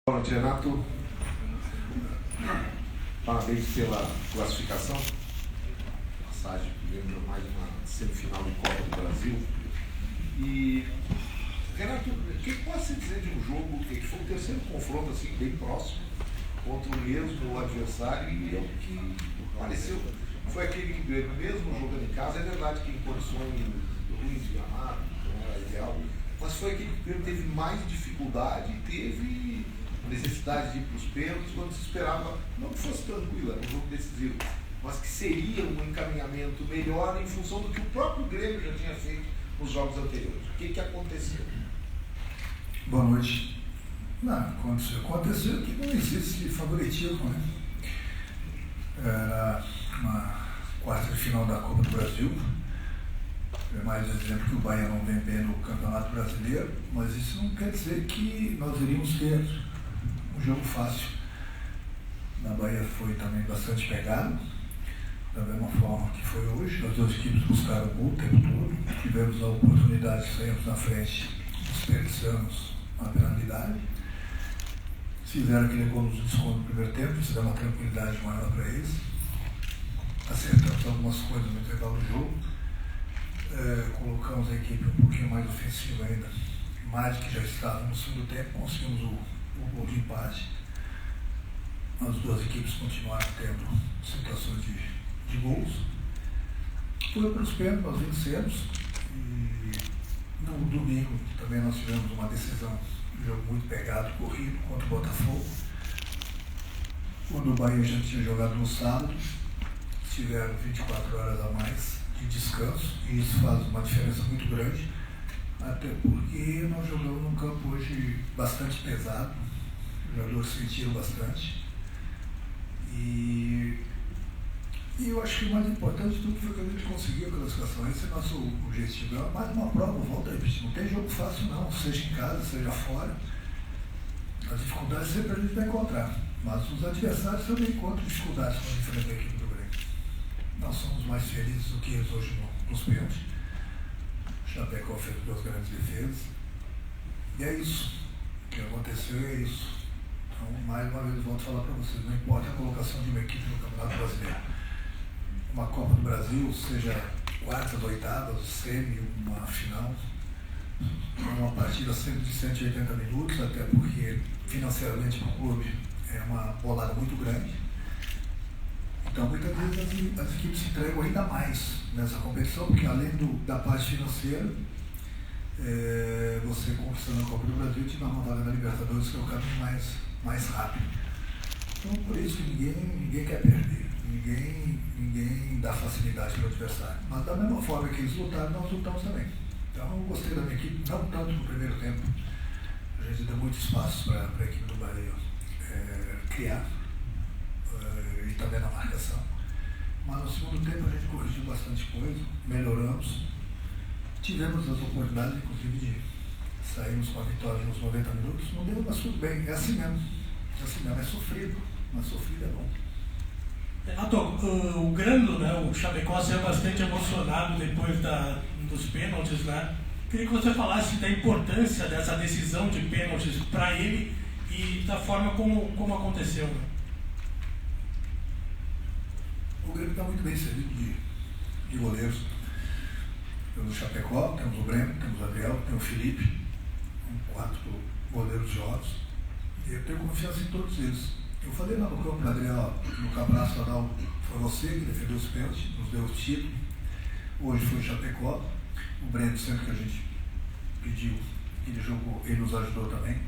Boa noite, Renato. Parabéns pela classificação. Passagem, vendo mais uma semifinal de Copa do Brasil. E, Renato, o que pode se dizer de um jogo que foi o terceiro confronto assim, bem próximo, contra o mesmo adversário, e é o que pareceu. Foi aquele que, mesmo jogando em casa, é verdade que em condições ruins de gramado, não era ideal, mas foi aquele que teve mais dificuldade e teve necessidade de ir para os pênaltis quando se esperava, não que fosse tranquilo, era um jogo decisivo, mas que seria um encaminhamento melhor em função do que o próprio Grêmio já tinha feito nos jogos anteriores. O que aconteceu? Boa noite. Não, aconteceu que não existe favoritismo, né? Era uma quarta de final da Copa do Brasil. É mais um exemplo que o Bahia não vem bem no Campeonato Brasileiro, mas isso não quer dizer que nós iríamos ter um jogo fácil. Na Bahia foi também bastante pegado, da mesma forma que foi hoje. As duas equipes buscaram o gol o tempo todo, tivemos a oportunidade de sairmos na frente, desperdiçamos a penalidade. Fizeram aquele gol nos descontos no primeiro tempo, isso dá uma tranquilidade maior para eles. Acertamos algumas coisas no intervalo do jogo. Colocamos a equipe um pouquinho mais ofensiva ainda, mais que já estava no segundo tempo, conseguimos o gol de empate. As duas equipes continuaram tendo situações de gols. Foi para os pênaltis, nós vencemos. E no domingo também nós tivemos uma decisão, um jogo muito pegado, corrido, contra o Botafogo. Quando o Bahia já tinha jogado no sábado, tiveram 24 horas a mais de descanso, e isso faz uma diferença muito grande, até porque nós jogamos num campo hoje bastante pesado, os jogadores sentiram bastante, e eu acho que o mais importante de tudo foi que a gente conseguiu a classificação. Esse é o nosso objetivo. É mais uma prova, volta a repetir, não tem jogo fácil não, seja em casa, seja fora. As dificuldades sempre a gente vai encontrar, mas os adversários também encontram dificuldades quando enfrentam a equipe do Grêmio. Nós somos mais felizes do que eles hoje nos pênaltis. O Chapecó fez duas grandes defesas. E é isso. O que aconteceu é isso. Então, mais uma vez, volto a falar para vocês, não importa a colocação de uma equipe no Campeonato Brasileiro. Uma Copa do Brasil, seja quartas, oitavas, semi, uma final, uma partida sempre de 180 minutos, até porque financeiramente para o clube é uma bolada muito grande. Então, muitas vezes as equipes se entregam ainda mais nessa competição, porque além da parte financeira, você conquistando a Copa do Brasil te dá uma vaga na Libertadores, que é o caminho mais rápido. Então, por isso que ninguém quer perder, ninguém dá facilidade para o adversário. Mas da mesma forma que eles lutaram, nós lutamos também. Então, eu gostei da minha equipe, não tanto no primeiro tempo. A gente deu muito espaço para a equipe do Bahia criar. E também na marcação. Mas no segundo tempo a gente corrigiu bastante coisa, melhoramos, tivemos as oportunidades, inclusive, de sairmos com a vitória nos 90 minutos. Não deu, mas tudo bem, é assim mesmo, é sofrido, mas sofrido é bom. Renato, o Grêmio, né, o Chapecó saiu bastante emocionado depois dos pênaltis, né? Queria que você falasse da importância dessa decisão de pênaltis para ele e da forma como aconteceu, né? O Grêmio está muito bem servido de goleiros. Temos o Chapecó, temos o Breno, temos o Adriel, temos o Felipe, 4 goleiros jovens. E eu tenho confiança em todos eles. Eu falei lá no campo para o Adriel, no Campeonato Nacional, foi você que defendeu os pênaltis, nos deu o título. Hoje foi o Chapecó. O Breno, sempre que a gente pediu, ele jogou, ele nos ajudou também.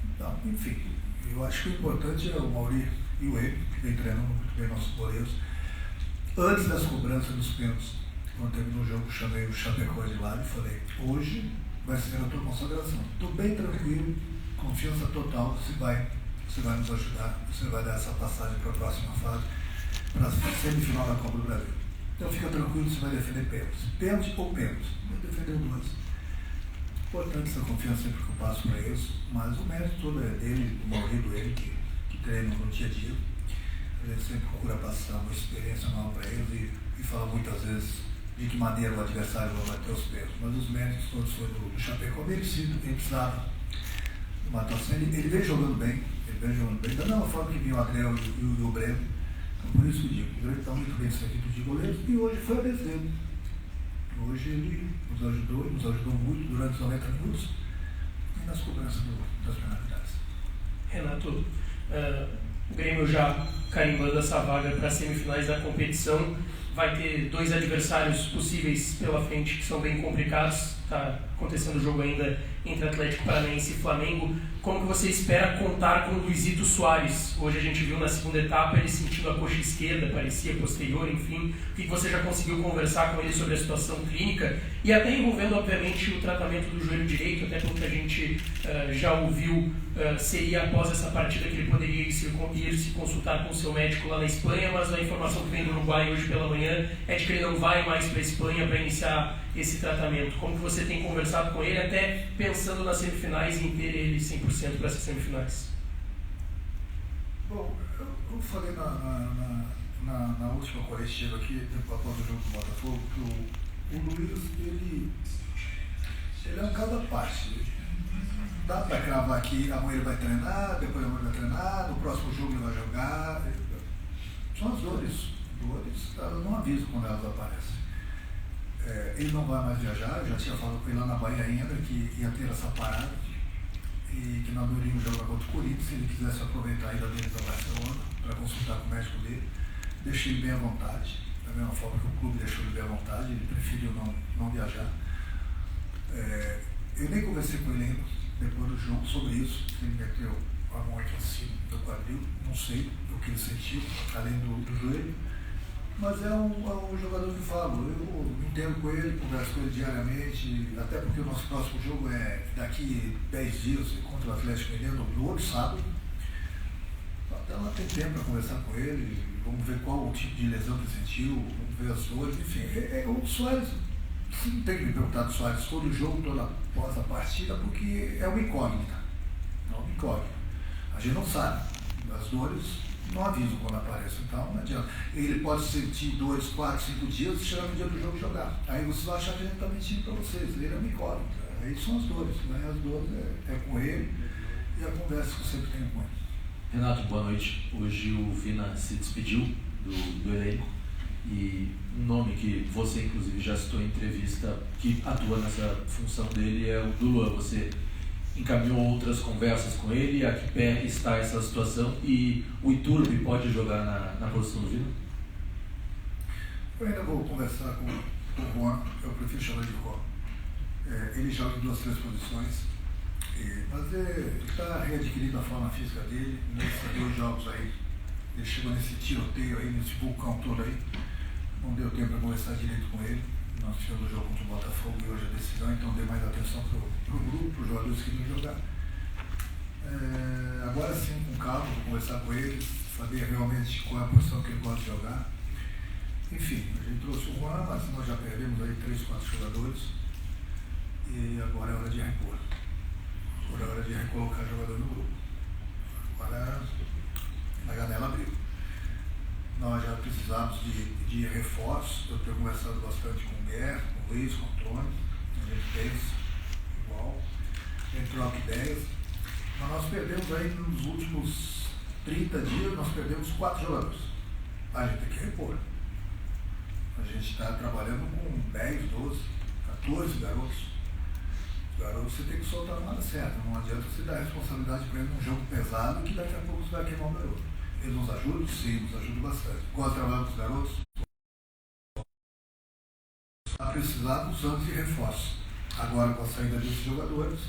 Então, enfim, eu acho que o importante é o Mauri e o Eber, que vem treinando muito bem nossos goleiros. Antes das cobranças dos pênaltis, quando terminou o jogo, eu chamei o Chapecó de lado e falei: hoje vai ser a tua consagração. Estou bem tranquilo, confiança total, você vai nos ajudar, você vai dar essa passagem para a próxima fase, para a semifinal da Copa do Brasil. Então fica tranquilo, você vai defender pênaltis. Pênaltis ou pênaltis. Vai defender duas. Importante essa confiança sempre que eu passo para eles, mas o mérito todo é dele, do marido dele, que treina no dia a dia. A gente sempre procura passar uma experiência nova para eles e fala muitas vezes de que maneira o adversário vai bater os pés. Mas os méritos todos foram do Chapecó merecido, ele precisava de uma atuação. Ele vem jogando bem, ele vem jogando bem, da mesma forma que vinha o Adriel e o Breno. Então, por isso que eu digo, o Grêmio está muito bem servido de goleiros e hoje foi a vez dele. Hoje ele nos ajudou muito durante os 90 minutos e nas cobranças das penalidades. Renato, o Grêmio já carimbando essa vaga para as semifinais da competição, vai ter 2 adversários possíveis pela frente que são bem complicados. Está acontecendo o jogo ainda entre Atlético Paranaense e Flamengo. Como que você espera contar com o Luizito Soares? Hoje a gente viu na segunda etapa ele sentindo a coxa esquerda, parecia posterior, enfim. O que você já conseguiu conversar com ele sobre a situação clínica? E até envolvendo, obviamente, o tratamento do joelho direito, até pelo que a gente já ouviu, seria após essa partida que ele poderia ir se consultar com o seu médico lá na Espanha, mas a informação que vem do Uruguai hoje pela manhã é de que ele não vai mais para a Espanha para iniciar esse tratamento. Como que você tem conversado com ele, até pensando nas semifinais e em ter ele 100% para essas semifinais? Bom, eu falei na última coletiva aqui, após o jogo do Botafogo, que o Luiz, ele é um caso à parte. Dá para cravar aqui, amanhã ele vai treinar, depois amanhã ele vai treinar, no próximo jogo ele vai jogar. São as dores, elas não avisam quando elas aparecem. Ele não vai mais viajar, eu já tinha falado com ele lá na Bahia ainda, que ia ter essa parada e que nós não iríamos jogar contra o Corinthians, se ele quisesse aproveitar a ida dele para Barcelona, para consultar com o médico dele, deixei ele bem à vontade, da mesma forma que o clube deixou ele bem à vontade, ele preferiu não viajar. Eu nem conversei com ele ainda, depois do jogo, sobre isso, ele meteu a mão aqui assim do quadril, não sei o que ele sentiu, além do joelho. Mas é um jogador que falo, eu entendo com ele, converso com ele diariamente, até porque o nosso próximo jogo é daqui 10 dias contra o Atlético Mineiro, no outro sábado. Então lá tem tempo para conversar com ele, vamos ver qual o tipo de lesão que ele sentiu, vamos ver as dores, enfim. O Soares, você não tem que me perguntar do Soares todo jogo, toda após a partida, porque é uma incógnita. É uma incógnita. A gente não sabe. As dores não avisam quando aparecem, então não adianta. Ele pode sentir 2, 4, 5 dias e chegar no dia do jogo e jogar. Aí você vai achar que a gente está mentindo para vocês. Ele é uma incógnita. Aí são as dores. Né? As dores é com ele e a conversa que eu sempre tenho com ele. Renato, boa noite. Hoje o Vina se despediu do elenco e um nome que você inclusive já citou em entrevista que atua nessa função dele é o do Luan. Você encaminhou outras conversas com ele, a que pé está essa situação e o Iturbe pode jogar na posição do Vina? Eu ainda vou conversar com o Juan, eu prefiro chamar de Juan. Ele joga em 2, 3 posições, mas ele está readquirindo a forma física dele, nesses 2 jogos aí. Ele chegou nesse tiroteio aí, nesse vulcão todo aí, não deu tempo para conversar direito com ele. Nós fizemos o jogo contra o Botafogo e hoje a decisão, então dei mais atenção para o grupo, para os jogadores que vinham jogar. Agora sim, com calma, vou conversar com eles, saber realmente qual é a posição que ele gosta de jogar. Enfim, a gente trouxe o Juan, mas nós já perdemos aí 3, 4 jogadores e agora é hora de repor. Agora é hora de recolocar jogador no grupo. Agora a janela abriu. Nós já precisamos de reforços, eu tenho conversado bastante com o Guerra, com o Luiz, com o Antônio, a gente pensa igual, a gente troca ideias, mas nós perdemos aí nos últimos 30 dias, nós perdemos 4 jogadores. A gente tem que repor. A gente está trabalhando com 10, 12, 14 garotos. Os garotos você tem que soltar na hora certa, não adianta você dar responsabilidade para ele num jogo pesado que daqui a pouco você vai queimar o garoto. Eles nos ajudam? Sim, nos ajudam bastante. Gosto de trabalhar com os garotos? Precisamos anos de reforço. Agora, com a saída desses jogadores,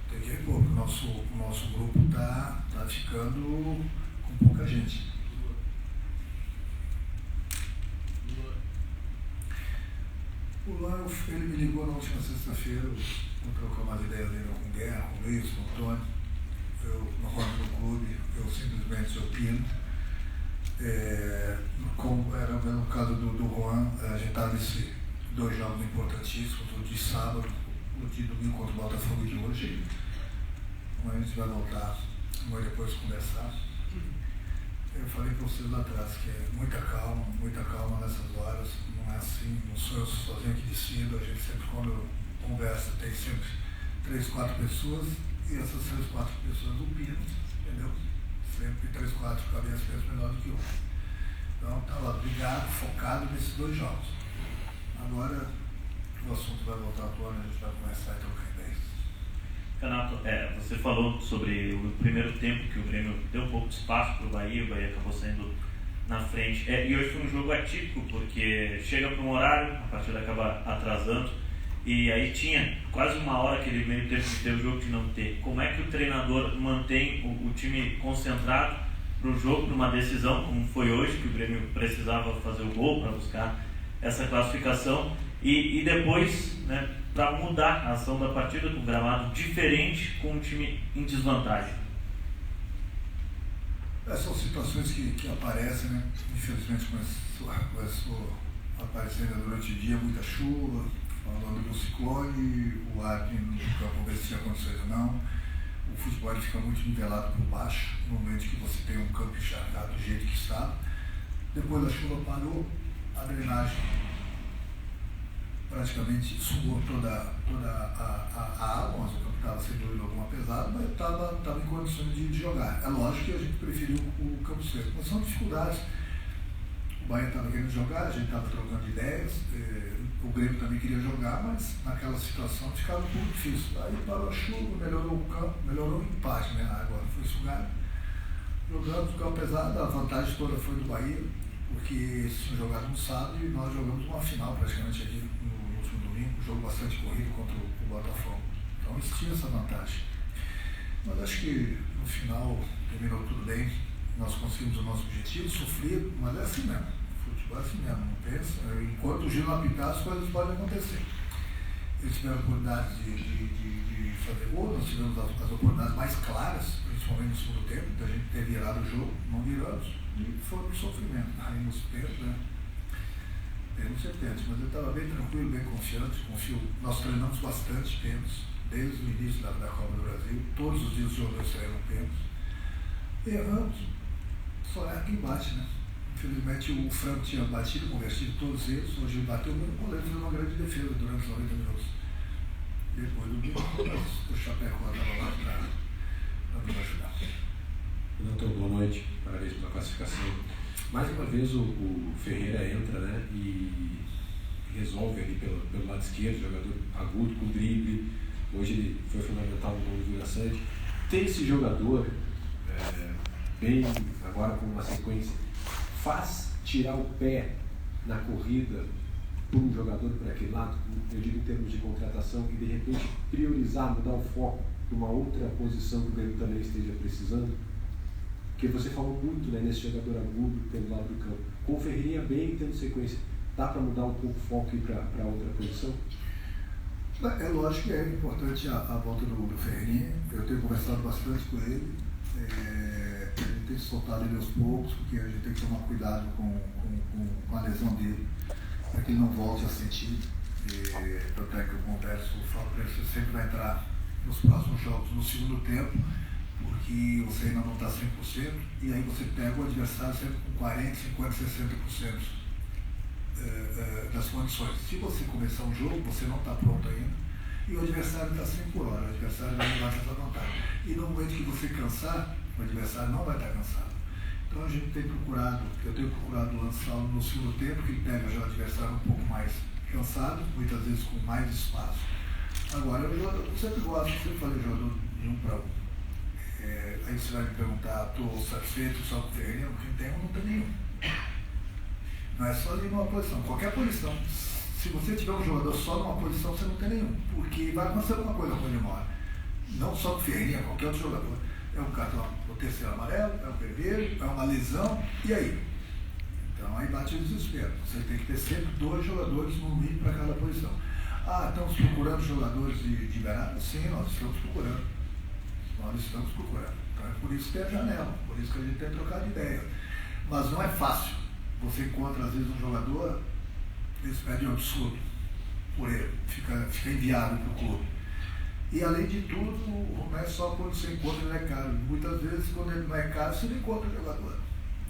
tem que repor, porque o nosso grupo está ficando com pouca gente. O Luan, ele me ligou na última sexta-feira, vou trocar umas ideias dele com o Guerra, com o Luiz, com o Antônio. Eu não rodo no clube, eu simplesmente opino. Como era no caso do Juan, a gente está nesses 2 jogos importantíssimos, o de sábado, o de domingo contra o Botafogo de hoje. Amanhã a gente vai voltar, amanhã depois conversar. Eu falei para vocês lá atrás que é muita calma nessas horas, não é assim, não sou eu sozinho que decido, a gente sempre quando conversa tem sempre 3, 4 pessoas. E essas 3, 4 pessoas opinam, entendeu? 3, 4 cabeças menor do que um. Então está lá brigado, focado nesses 2 jogos. Agora o assunto vai voltar à tona, a gente vai começar a trocar ideias. Renato, você falou sobre o primeiro tempo que o Grêmio deu um pouco de espaço para o Bahia acabou saindo na frente. E hoje foi um jogo atípico, porque chega para um horário, a partida acaba atrasando, e aí tinha quase uma hora aquele meio tempo de ter o jogo de não ter. Como é que o treinador mantém o time concentrado para o jogo, para uma decisão, como foi hoje, que o Grêmio precisava fazer o gol para buscar essa classificação, e depois, né, para mudar a ação da partida com um gramado diferente, com um time em desvantagem? São situações que aparecem, né? Infelizmente começou aparecendo durante o dia muita chuva, falando do ciclone, o ar no campo ver se tinha condições ou não. O futebol fica muito nivelado por baixo, no momento que você tem um campo encharcado do jeito que está. Depois da chuva parou, a drenagem praticamente sugou toda a água, mas o campo estava sem dúvida alguma pesado, mas estava em condições de jogar. É lógico que a gente preferiu o campo seco, mas são dificuldades. O Bahia estava querendo jogar, a gente estava trocando ideias, o Grêmio também queria jogar, mas naquela situação ficava um pouco difícil. Aí parou a chuva, melhorou o campo, melhorou o empate, né? A água foi sugada. Jogamos o campo pesado, a vantagem toda foi do Bahia, porque eles tinham jogado no sábado e nós jogamos uma final praticamente aqui no último domingo, um jogo bastante corrido contra o Botafogo. Então eles tinham essa vantagem. Mas acho que no final terminou tudo bem, nós conseguimos o nosso objetivo, sofrido, mas é assim mesmo. Futebol é assim mesmo, não pensa. Enquanto o giro não apitar, as coisas podem acontecer. Eles tiveram oportunidades de fazer gol, nós tivemos as oportunidades mais claras, principalmente no segundo tempo, da gente ter virado o jogo, não viramos, e foi um sofrimento. Aí nos pênaltis, né? Pênaltis é pênaltis, mas eu estava bem tranquilo, bem confiante, nós treinamos bastante pênaltis, desde o início da Copa do Brasil, todos os dias os jogadores saíram pênaltis. Erramos, só é quem bate, né? Infelizmente o Franco tinha batido, convertido todos eles, hoje ele bateu, o goleiro fez uma grande defesa durante os 90 minutos. Depois do gol, o Chapecó estava lá para nos ajudar. Doutor, boa noite, parabéns pela classificação. Mais uma vez o Ferreira entra, né, e resolve ali pelo lado esquerdo, jogador agudo, com drible. Hoje ele foi fundamental no gol do Vila Sante. Tem esse jogador bem agora com uma sequência, faz tirar o pé na corrida por um jogador por aquele lado, eu digo em termos de contratação, e de repente priorizar, mudar o foco para uma outra posição que o Grêmio também esteja precisando? Porque você falou muito, né, nesse jogador agudo pelo lado do campo. Com o Ferreirinha bem tendo sequência, dá para mudar um pouco o foco e ir para outra posição? É lógico que é importante a volta do Ferreirinha. Eu tenho conversado bastante com ele. A gente tem soltado ele aos poucos, porque a gente tem que tomar cuidado com a lesão dele, para que ele não volte a sentir. Tanto é que eu converso, eu falo para ele, você sempre vai entrar nos próximos jogos no segundo tempo, porque você ainda não está 100%, e aí você pega o adversário sempre com 40%, 50%, 60% das condições. Se você começar um jogo, você não está pronto ainda, e o adversário está 100 por hora, o adversário vai levar essa vantagem. E no momento que você cansar, o adversário não vai estar cansado. Então a gente tem procurado, eu tenho procurado lançá-lo no segundo tempo, que pega já o adversário um pouco mais cansado, muitas vezes com mais espaço. Agora, eu sempre gosto, sempre falei jogador de 1 para 1. Aí você vai me perguntar, estou satisfeito só com o Ferreirinha? Quem tem, não tem nenhum. Não é só de uma posição, qualquer posição. Se você tiver um jogador só numa posição, você não tem nenhum. Porque vai acontecer alguma coisa com ele uma hora. Não só com o Ferreirinha, qualquer outro jogador. É um cartão, o terceiro amarelo, é um vermelho, é uma lesão, e aí? Então aí bate o desespero. Você tem que ter sempre 2 jogadores no mínimo para cada posição. Estamos procurando jogadores de Beraba? Sim, nós estamos procurando. Então é por isso que tem a janela, por isso que a gente tem que trocar de ideia. Mas não é fácil. Você encontra às vezes um jogador, eles pedem um absurdo por ele, fica inviável para o clube. E além de tudo, não é só quando você encontra ele é caro. Muitas vezes quando ele não é caro, você não encontra o jogador.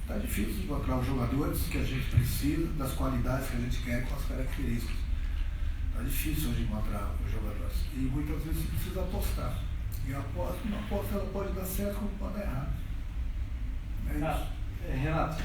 Está difícil encontrar os jogadores que a gente precisa, das qualidades que a gente quer, com as características. Está difícil hoje encontrar os jogadores. E muitas vezes você precisa apostar. E a aposta ela pode dar certo como pode dar errado. Renato,